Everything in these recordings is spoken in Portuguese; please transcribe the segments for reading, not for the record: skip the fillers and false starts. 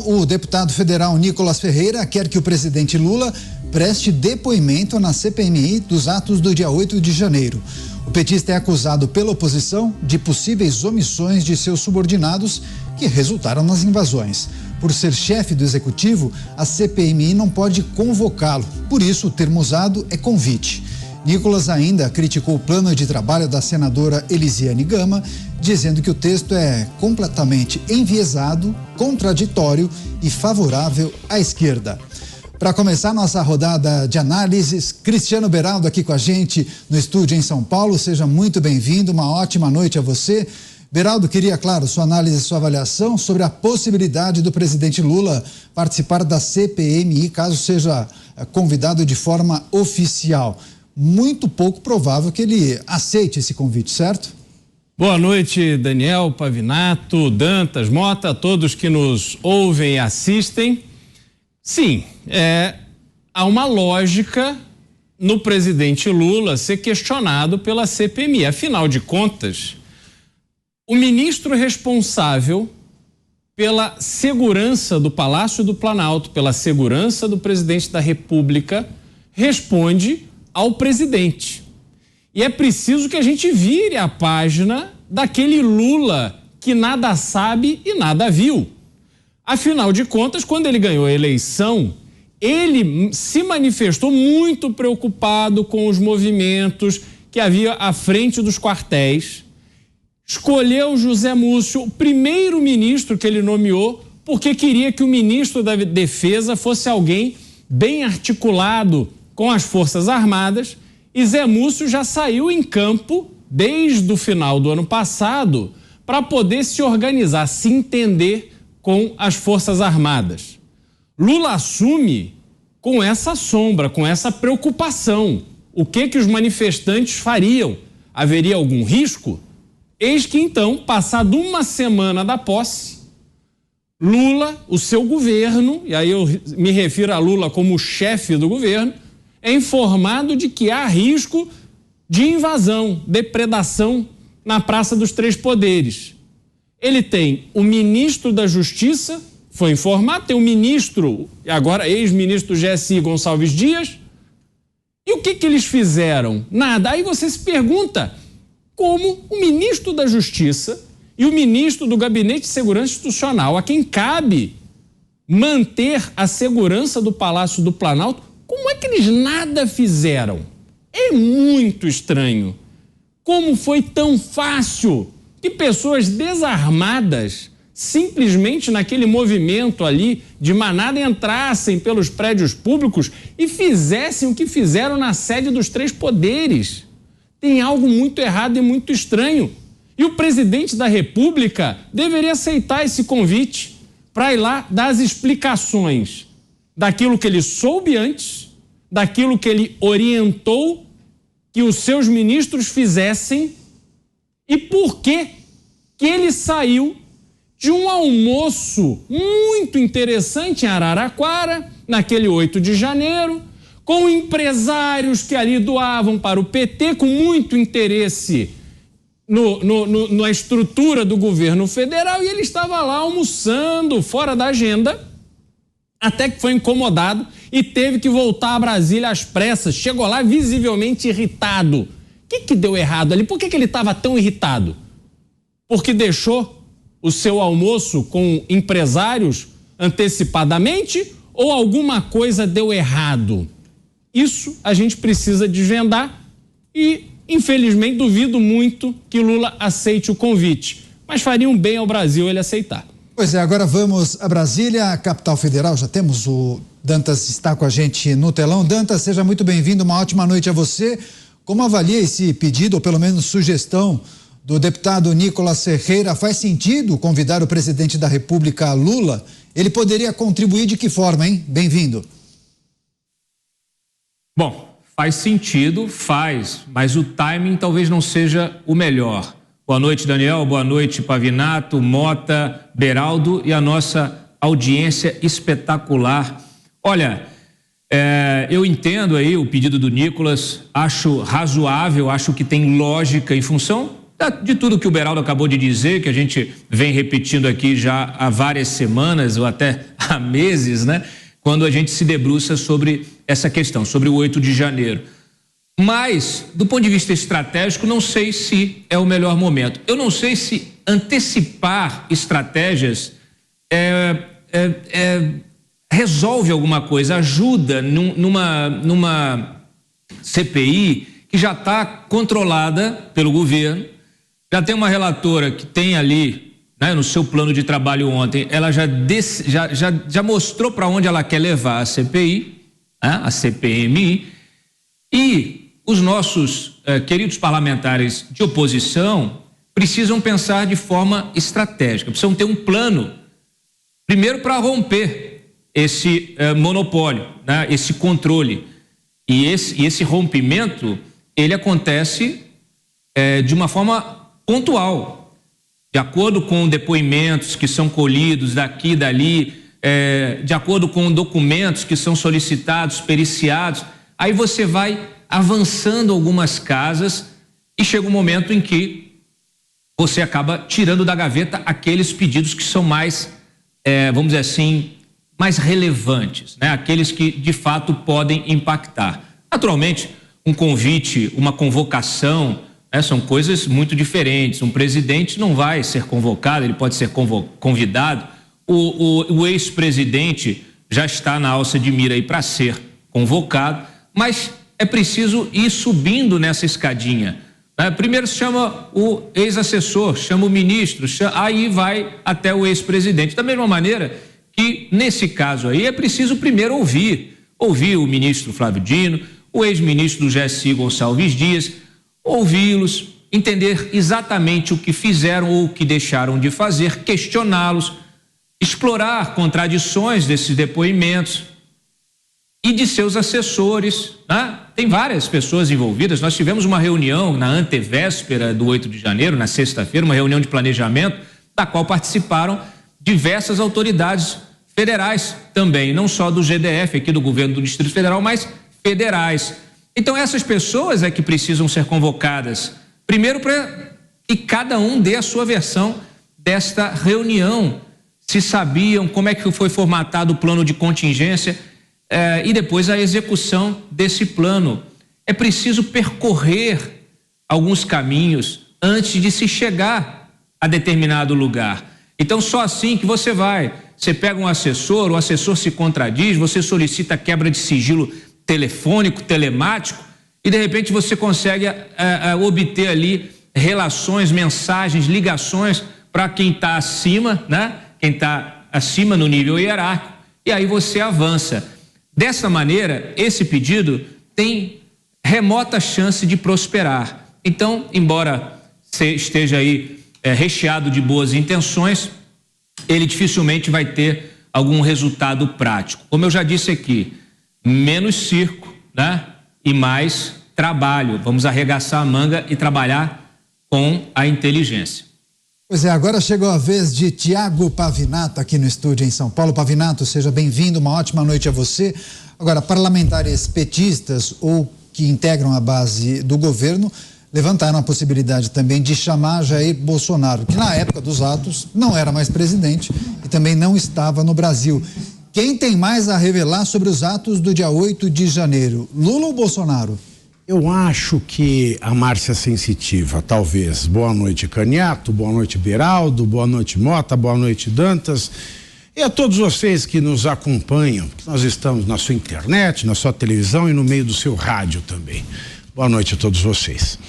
o deputado federal Nicolas Ferreira quer que o presidente Lula preste depoimento na CPMI dos atos do dia 8 de janeiro. O petista é acusado pela oposição de possíveis omissões de seus subordinados que resultaram nas invasões. Por ser chefe do executivo, a CPMI não pode convocá-lo. Por isso, o termo usado é convite. Nicolas ainda criticou o plano de trabalho da senadora Elisiane Gama, dizendo que o texto é completamente enviesado, contraditório e favorável à esquerda. Para começar nossa rodada de análises, Cristiano Beraldo aqui com a gente no estúdio em São Paulo. Seja muito bem-vindo, uma ótima noite a você. Beraldo, queria, claro, sua análise e sua avaliação sobre a possibilidade do presidente Lula participar da CPMI, caso seja convidado de forma oficial. Muito pouco provável que ele aceite esse convite, certo? Boa noite, Daniel, Pavinato, Dantas, Mota, todos que nos ouvem e assistem. Sim, há uma lógica no presidente Lula ser questionado pela CPMI. Afinal de contas, o ministro responsável pela segurança do Palácio do Planalto, pela segurança do presidente da República, responde ao presidente. E é preciso que a gente vire a página daquele Lula que nada sabe e nada viu. Afinal de contas, quando ele ganhou a eleição, ele se manifestou muito preocupado com os movimentos que havia à frente dos quartéis. Escolheu José Múcio, o primeiro ministro que ele nomeou, porque queria que o ministro da Defesa fosse alguém bem articulado com as Forças Armadas, e Zé Múcio já saiu em campo desde o final do ano passado para poder se organizar, se entender com as Forças Armadas. Lula assume com essa sombra, com essa preocupação. O que os manifestantes fariam? Haveria algum risco? Eis que então, passado uma semana da posse, Lula, o seu governo, e aí eu me refiro a Lula como chefe do governo, é informado de que há risco de invasão, depredação na Praça dos Três Poderes. Ele tem o ministro da Justiça, foi informado, tem o ministro, agora ex-ministro do GSI, Gonçalves Dias. E o que eles fizeram? Nada. Aí você se pergunta como o ministro da Justiça e o ministro do Gabinete de Segurança Institucional, a quem cabe manter a segurança do Palácio do Planalto, como é que eles nada fizeram? É muito estranho. Como foi tão fácil que pessoas desarmadas, simplesmente naquele movimento ali de manada, entrassem pelos prédios públicos e fizessem o que fizeram na sede dos Três Poderes? Tem algo muito errado e muito estranho. E o presidente da República deveria aceitar esse convite para ir lá dar as explicações daquilo que ele soube antes, daquilo que ele orientou que os seus ministros fizessem e por que ele saiu de um almoço muito interessante em Araraquara, naquele 8 de janeiro, com empresários que ali doavam para o PT com muito interesse na estrutura do governo federal, e ele estava lá almoçando fora da agenda, até que foi incomodado e teve que voltar a Brasília às pressas. Chegou lá visivelmente irritado. O que deu errado ali? Por que ele estava tão irritado? Porque deixou o seu almoço com empresários antecipadamente ou alguma coisa deu errado? Isso a gente precisa desvendar e, infelizmente, duvido muito que Lula aceite o convite. Mas faria um bem ao Brasil ele aceitar. Pois é, agora vamos a Brasília, a capital federal. Já temos o Dantas, está com a gente no telão. Dantas, seja muito bem-vindo, uma ótima noite a você. Como avalia esse pedido, ou pelo menos sugestão, do deputado Nicolas Ferreira? Faz sentido convidar o presidente da República, Lula? Ele poderia contribuir de que forma, hein? Bem-vindo. Bom, faz sentido, mas o timing talvez não seja o melhor. Boa noite, Daniel, boa noite, Pavinato, Mota, Beraldo e a nossa audiência espetacular. Olha, eu entendo aí o pedido do Nicolas, acho razoável, acho que tem lógica em função de tudo que o Beraldo acabou de dizer, que a gente vem repetindo aqui já há várias semanas ou até há meses, né? Quando a gente se debruça sobre essa questão, sobre o 8 de janeiro. Mas, do ponto de vista estratégico, não sei se é o melhor momento. Eu não sei se antecipar estratégias resolve alguma coisa, ajuda numa CPI que já está controlada pelo governo, já tem uma relatora que tem ali, né, no seu plano de trabalho ontem, ela já mostrou para onde ela quer levar a CPI, né, a CPMI, e os nossos queridos parlamentares de oposição precisam pensar de forma estratégica, precisam ter um plano, primeiro para romper esse monopólio, né, esse controle, e esse rompimento, ele acontece de uma forma pontual, de acordo com depoimentos que são colhidos daqui e dali, de acordo com documentos que são solicitados, periciados, aí você vai avançando algumas casas e chega um momento em que você acaba tirando da gaveta aqueles pedidos que são mais, vamos dizer assim, mais relevantes, né? Aqueles que de fato podem impactar. Naturalmente, um convite, uma convocação, são coisas muito diferentes. Um presidente não vai ser convocado, ele pode ser convidado. O ex-presidente já está na alça de mira aí para ser convocado, mas é preciso ir subindo nessa escadinha. Primeiro chama o ex-assessor, chama o ministro, aí vai até o ex-presidente. Da mesma maneira que, nesse caso aí, é preciso primeiro ouvir o ministro Flávio Dino, o ex-ministro Gessi Gonçalves Dias, ouvi-los, entender exatamente o que fizeram ou o que deixaram de fazer, questioná-los, explorar contradições desses depoimentos e de seus assessores, né? Tem várias pessoas envolvidas. Nós tivemos uma reunião na antevéspera do 8 de janeiro, na sexta-feira, uma reunião de planejamento, da qual participaram diversas autoridades federais também, não só do GDF, aqui do governo do Distrito Federal, mas federais. Então essas pessoas é que precisam ser convocadas, primeiro para que cada um dê a sua versão desta reunião, se sabiam como é que foi formatado o plano de contingência, e depois a execução desse plano. É preciso percorrer alguns caminhos antes de se chegar a determinado lugar. Então só assim que você pega um assessor, o assessor se contradiz, você solicita quebra de sigilo telefônico, telemático, e de repente você consegue obter ali relações, mensagens, ligações para quem está acima, né? Quem está acima no nível hierárquico, e aí você avança. Dessa maneira, esse pedido tem remota chance de prosperar. Então, embora esteja aí recheado de boas intenções, ele dificilmente vai ter algum resultado prático. Como eu já disse aqui, menos circo, né? E mais trabalho. Vamos arregaçar a manga e trabalhar com a inteligência. Pois é, agora chegou a vez de Tiago Pavinato aqui no estúdio em São Paulo. Pavinato, seja bem-vindo, uma ótima noite a você. Agora, parlamentares petistas ou que integram a base do governo levantaram a possibilidade também de chamar Jair Bolsonaro, que na época dos atos não era mais presidente e também não estava no Brasil. Quem tem mais a revelar sobre os atos do dia 8 de janeiro, Lula ou Bolsonaro? Eu acho que a Márcia Sensitiva, talvez. Boa noite, Caniato, boa noite, Beraldo, boa noite, Mota, boa noite, Dantas. E a todos vocês que nos acompanham, que nós estamos na sua internet, na sua televisão e no meio do seu rádio também. Boa noite a todos vocês.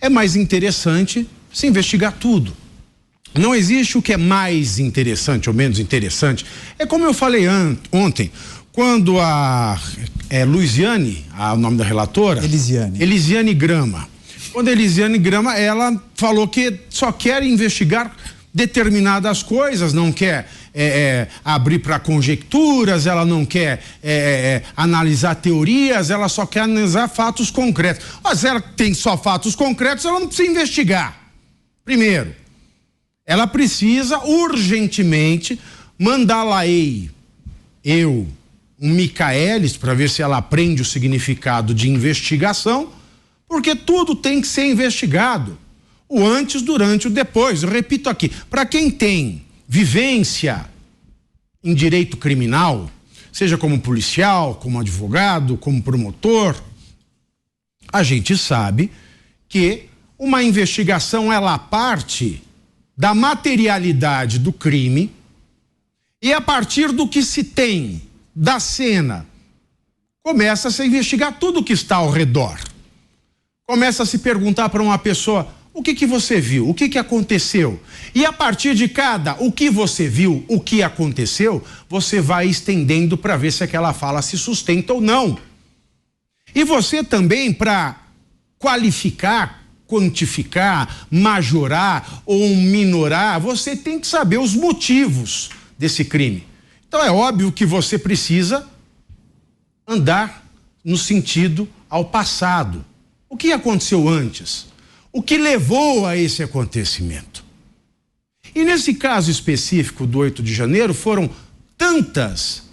É mais interessante se investigar tudo. Não existe o que é mais interessante ou menos interessante. É como eu falei ontem, quando a Luiziane, o nome da relatora? Elisiane Grama. Quando a Elisiane Grama, ela falou que só quer investigar determinadas coisas, não quer abrir para conjecturas, ela não quer analisar teorias, ela só quer analisar fatos concretos. Mas ela tem só fatos concretos, ela não precisa investigar. Primeiro, ela precisa urgentemente mandar um Micaelis para ver se ela aprende o significado de investigação, porque tudo tem que ser investigado. O antes, durante, o depois. Eu repito aqui, para quem tem vivência em direito criminal, seja como policial, como advogado, como promotor, a gente sabe que uma investigação, ela parte da materialidade do crime e a partir do que se tem da cena, começa-se a investigar tudo que está ao redor. Começa a se perguntar para uma pessoa, o que você viu? O que aconteceu? E a partir de cada o que você viu, o que aconteceu, você vai estendendo para ver se aquela fala se sustenta ou não. E você também, para qualificar, quantificar, majorar ou minorar, você tem que saber os motivos desse crime. Então é óbvio que você precisa andar no sentido ao passado. O que aconteceu antes? O que levou a esse acontecimento? E nesse caso específico do 8 de janeiro foram tantas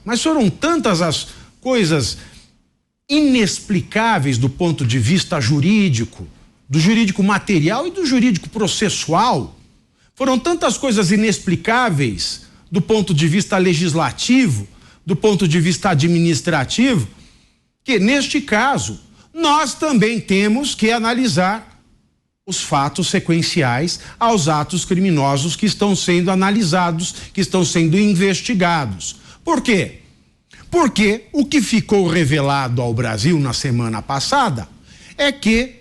as coisas inexplicáveis do ponto de vista jurídico, do jurídico material e do jurídico processual. Foram tantas coisas inexplicáveis do ponto de vista legislativo, do ponto de vista administrativo, que neste caso nós também temos que analisar os fatos sequenciais aos atos criminosos que estão sendo analisados, que estão sendo investigados. Por quê? Porque o que ficou revelado ao Brasil na semana passada é que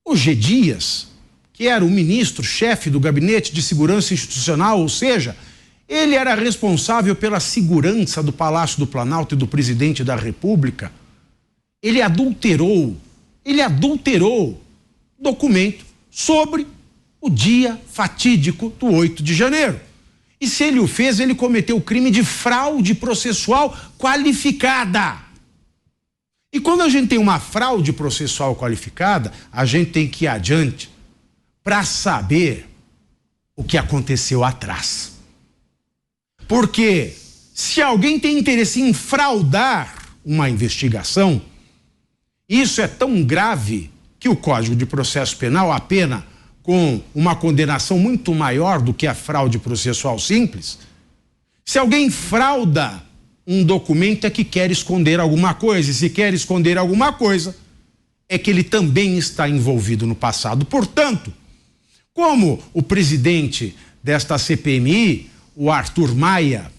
o G. Dias, que era o ministro-chefe do Gabinete de Segurança Institucional, ou seja, ele era responsável pela segurança do Palácio do Planalto e do presidente da República, ele adulterou documento sobre o dia fatídico do 8 de janeiro. E se ele o fez, ele cometeu o crime de fraude processual qualificada. E quando a gente tem uma fraude processual qualificada, a gente tem que ir adiante para saber o que aconteceu atrás. Porque se alguém tem interesse em fraudar uma investigação, isso é tão grave que o Código de Processo Penal, a pena com uma condenação muito maior do que a fraude processual simples, se alguém frauda um documento é que quer esconder alguma coisa, e se quer esconder alguma coisa, é que ele também está envolvido no passado. Portanto, como o presidente desta CPMI, o Arthur Maia,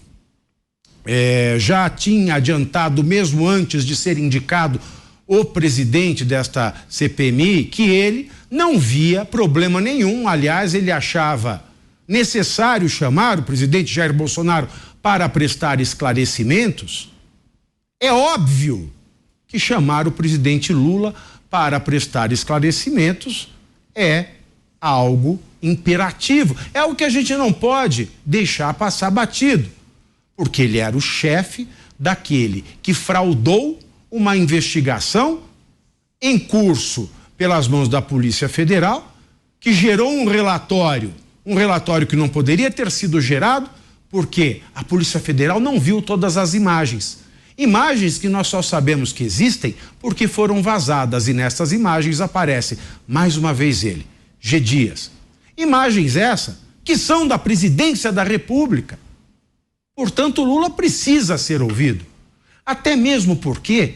já tinha adiantado, mesmo antes de ser indicado o presidente desta CPMI, que ele não via problema nenhum. Aliás, ele achava necessário chamar o presidente Jair Bolsonaro para prestar esclarecimentos. É óbvio que chamar o presidente Lula para prestar esclarecimentos é algo imperativo. É algo que a gente não pode deixar passar batido, porque ele era o chefe daquele que fraudou uma investigação em curso pelas mãos da Polícia Federal, que gerou um relatório que não poderia ter sido gerado, porque a Polícia Federal não viu todas as imagens. Imagens que nós só sabemos que existem porque foram vazadas, e nessas imagens aparece mais uma vez ele, G. Dias. Imagens essas que são da Presidência da República. Portanto, Lula precisa ser ouvido. Até mesmo porque,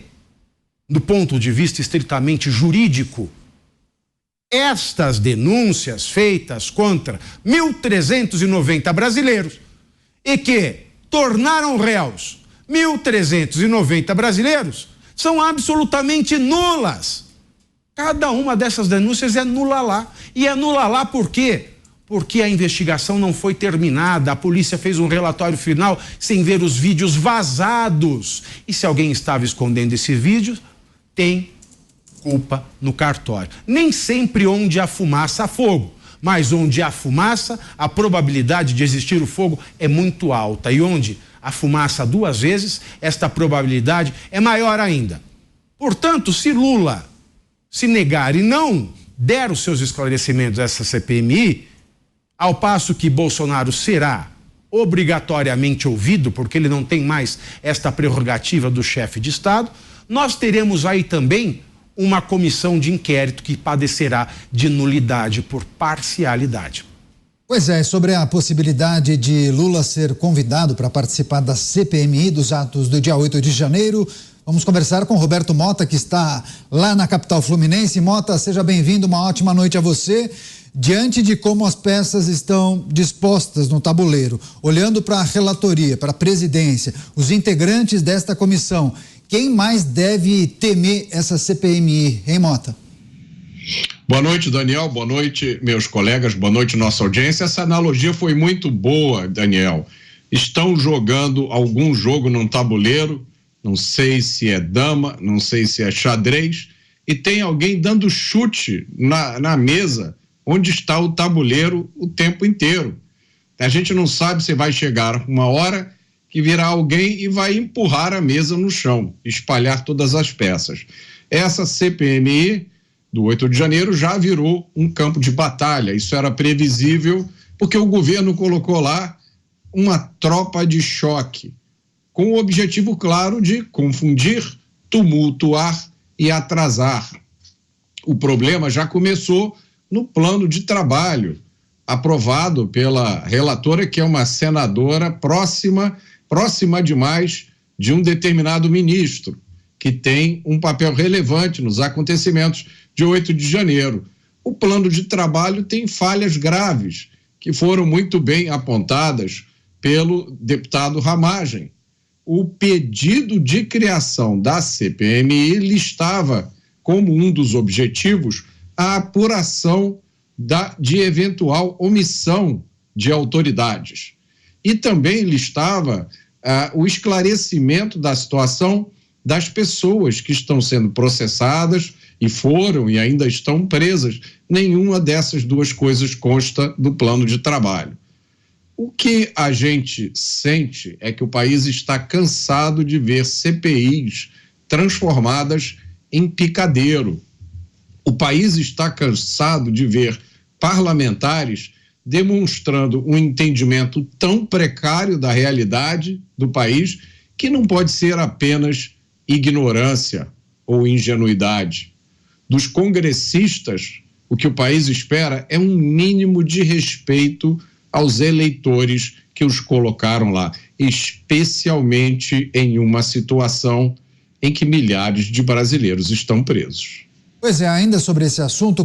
do ponto de vista estritamente jurídico, estas denúncias feitas contra 1.390 brasileiros e que tornaram réus 1.390 brasileiros são absolutamente nulas. Cada uma dessas denúncias é nula lá. E é nula lá por quê? Porque a investigação não foi terminada, a polícia fez um relatório final sem ver os vídeos vazados. E se alguém estava escondendo esse vídeo, tem culpa no cartório. Nem sempre onde há fumaça há fogo, mas onde há fumaça, a probabilidade de existir o fogo é muito alta. E onde há fumaça duas vezes, esta probabilidade é maior ainda. Portanto, se Lula se negar e não der os seus esclarecimentos a essa CPMI, ao passo que Bolsonaro será obrigatoriamente ouvido, porque ele não tem mais esta prerrogativa do chefe de Estado, nós teremos aí também uma comissão de inquérito que padecerá de nulidade por parcialidade. Pois é, sobre a possibilidade de Lula ser convidado para participar da CPMI dos atos do dia 8 de janeiro, vamos conversar com Roberto Mota, que está lá na capital fluminense. Mota, seja bem-vindo, uma ótima noite a você. Diante de como as peças estão dispostas no tabuleiro, olhando para a relatoria, para a presidência, os integrantes desta comissão, quem mais deve temer essa CPMI, hein, Mota? Boa noite, Daniel. Boa noite, meus colegas. Boa noite, nossa audiência. Essa analogia foi muito boa, Daniel. Estão jogando algum jogo num tabuleiro, não sei se é dama, não sei se é xadrez, e tem alguém dando chute na mesa onde está o tabuleiro o tempo inteiro. A gente não sabe se vai chegar uma hora que virá alguém e vai empurrar a mesa no chão, espalhar todas as peças. Essa CPMI do 8 de janeiro já virou um campo de batalha. Isso era previsível, porque o governo colocou lá uma tropa de choque, com o objetivo claro de confundir, tumultuar e atrasar. O problema já começou no plano de trabalho, aprovado pela relatora, que é uma senadora próxima demais de um determinado ministro, que tem um papel relevante nos acontecimentos de 8 de janeiro. O plano de trabalho tem falhas graves, que foram muito bem apontadas pelo deputado Ramagem. O pedido de criação da CPMI listava como um dos objetivos a apuração de eventual omissão de autoridades. E também listava o esclarecimento da situação das pessoas que estão sendo processadas e foram e ainda estão presas. Nenhuma dessas duas coisas consta do plano de trabalho. O que a gente sente é que o país está cansado de ver CPIs transformadas em picadeiro. O país está cansado de ver parlamentares demonstrando um entendimento tão precário da realidade do país que não pode ser apenas ignorância ou ingenuidade. Dos congressistas, o que o país espera é um mínimo de respeito aos eleitores que os colocaram lá, especialmente em uma situação em que milhares de brasileiros estão presos. Pois é, ainda sobre esse assunto,